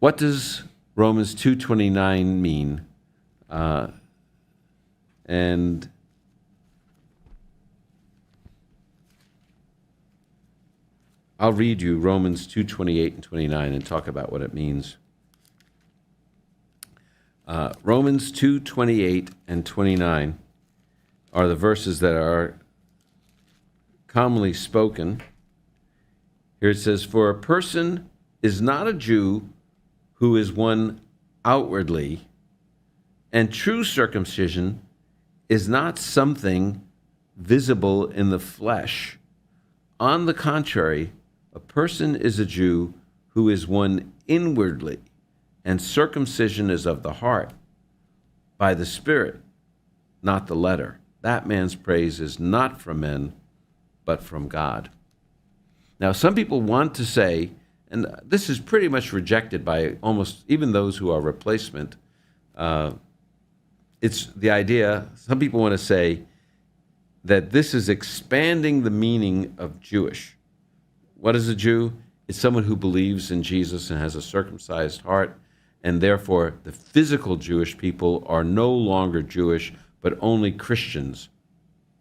What does Romans 2:29 mean? And I'll read you Romans 2:28 and 29 and talk about what it means. Romans 2:28 and 29 are the verses that are commonly spoken. Here it says, "For a person is not a Jew who is one outwardly, and true circumcision is not something visible in the flesh. On the contrary, a person is a Jew who is one inwardly, and circumcision is of the heart, by the Spirit, not the letter. That man's praise is not from men, but from God." Now, some people want to say, and this is pretty much rejected by almost even those who are replacement, it's the idea, some people want to say that this is expanding the meaning of Jewish. What is a Jew? It's someone who believes in Jesus and has a circumcised heart, and therefore the physical Jewish people are no longer Jewish, but only Christians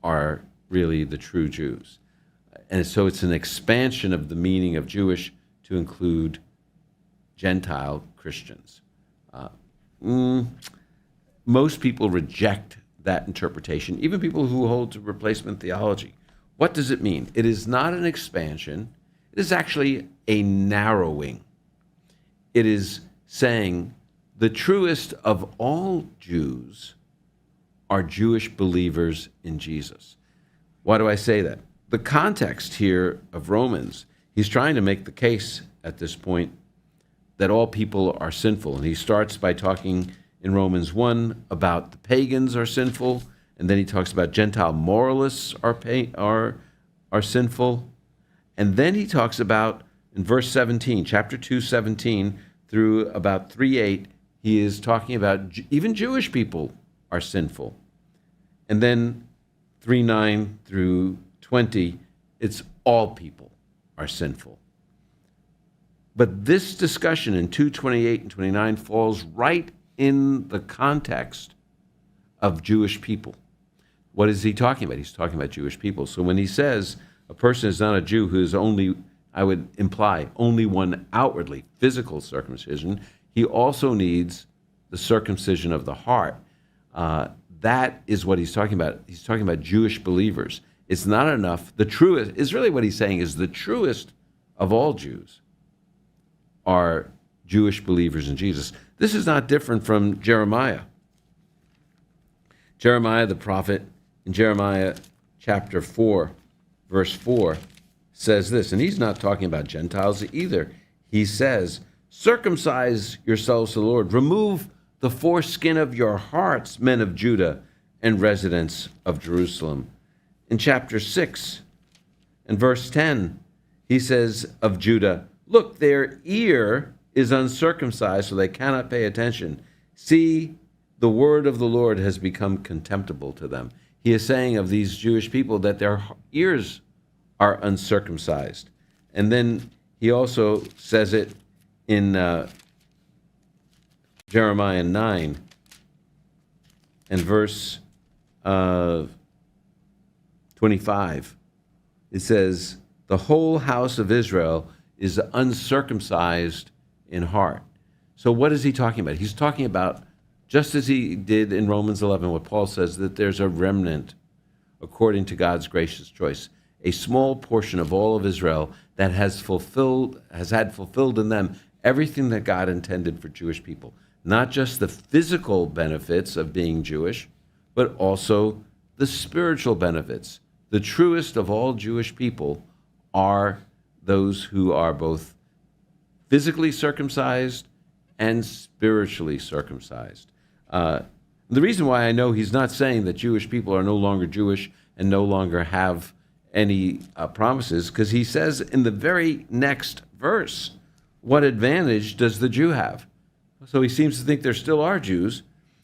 are really the true Jews. And so it's an expansion of the meaning of Jewish to include Gentile Christians. Most people reject that interpretation, even people who hold to replacement theology. What does it mean? It is not an expansion. It is actually a narrowing. It is saying the truest of all Jews are Jewish believers in Jesus. Why do I say that? The context here of Romans, he's trying to make the case at this point that all people are sinful. And he starts by talking in Romans 1 about the pagans are sinful, and then he talks about Gentile moralists are sinful. And then he talks about, in verse 17, chapter 2:17 through about 3:8, he is talking about even Jewish people are sinful. And then 3:9 through 20, it's all people are sinful. But this discussion in 2:28 and 29 falls right in the context of Jewish people. What is he talking about? He's talking about Jewish people. So when he says a person is not a Jew who is only, I would imply, only one outwardly, physical circumcision, he also needs the circumcision of the heart. That is what he's talking about. He's talking about Jewish believers. It's not enough. The truest is really what he's saying is the truest of all Jews are Jewish believers in Jesus. This is not different from Jeremiah. Jeremiah the prophet, in Jeremiah chapter 4, verse 4, says this, and he's not talking about Gentiles either. He says, "Circumcise yourselves to the Lord. Remove the foreskin of your hearts, men of Judah and residents of Jerusalem." In chapter 6 and verse 10, he says of Judah, "Look, their ear is uncircumcised, so they cannot pay attention. See, the word of the Lord has become contemptible to them." He is saying of these Jewish people that their ears are uncircumcised. And then he also says it in Jeremiah 9 and verse 25. It says, "The whole house of Israel is uncircumcised in heart." So what is he talking about? He's talking about, just as he did in Romans 11, what Paul says, that there's a remnant according to God's gracious choice, a small portion of all of Israel that has had fulfilled in them everything that God intended for Jewish people. Not just the physical benefits of being Jewish, but also the spiritual benefits. The truest of all Jewish people are those who are both physically circumcised and spiritually circumcised. The reason why I know he's not saying that Jewish people are no longer Jewish and no longer have any promises, because he says in the very next verse, what advantage does the Jew have? So he seems to think there still are Jews.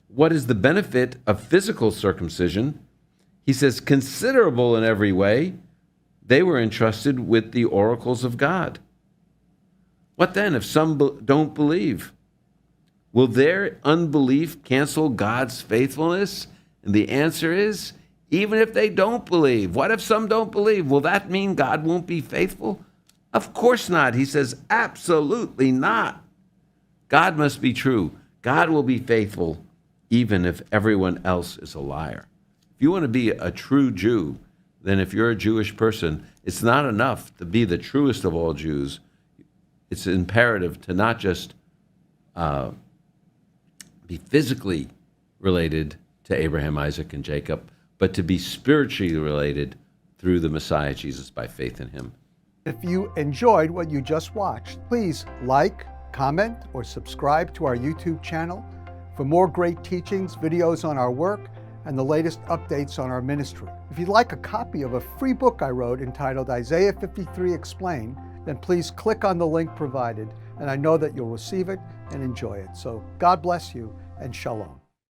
What is the benefit of physical circumcision? He says, considerable in every way. They were entrusted with the oracles of God. What then if some don't believe? Will their unbelief cancel God's faithfulness? And the answer is, even if they don't believe. What if some don't believe? Will that mean God won't be faithful? Of course not. He says, absolutely not. God must be true. God will be faithful even if everyone else is a liar. If you want to be a true Jew, then if you're a Jewish person, it's not enough to be the truest of all Jews. It's imperative to not just be physically related to Abraham, Isaac, and Jacob, but to be spiritually related through the Messiah Jesus by faith in him. If you enjoyed what you just watched, please like, comment, or subscribe to our YouTube channel for more great teachings, videos on our work, and the latest updates on our ministry. If you'd like a copy of a free book I wrote entitled Isaiah 53 Explained, then please click on the link provided, and I know that you'll receive it and enjoy it. So God bless you, and shalom.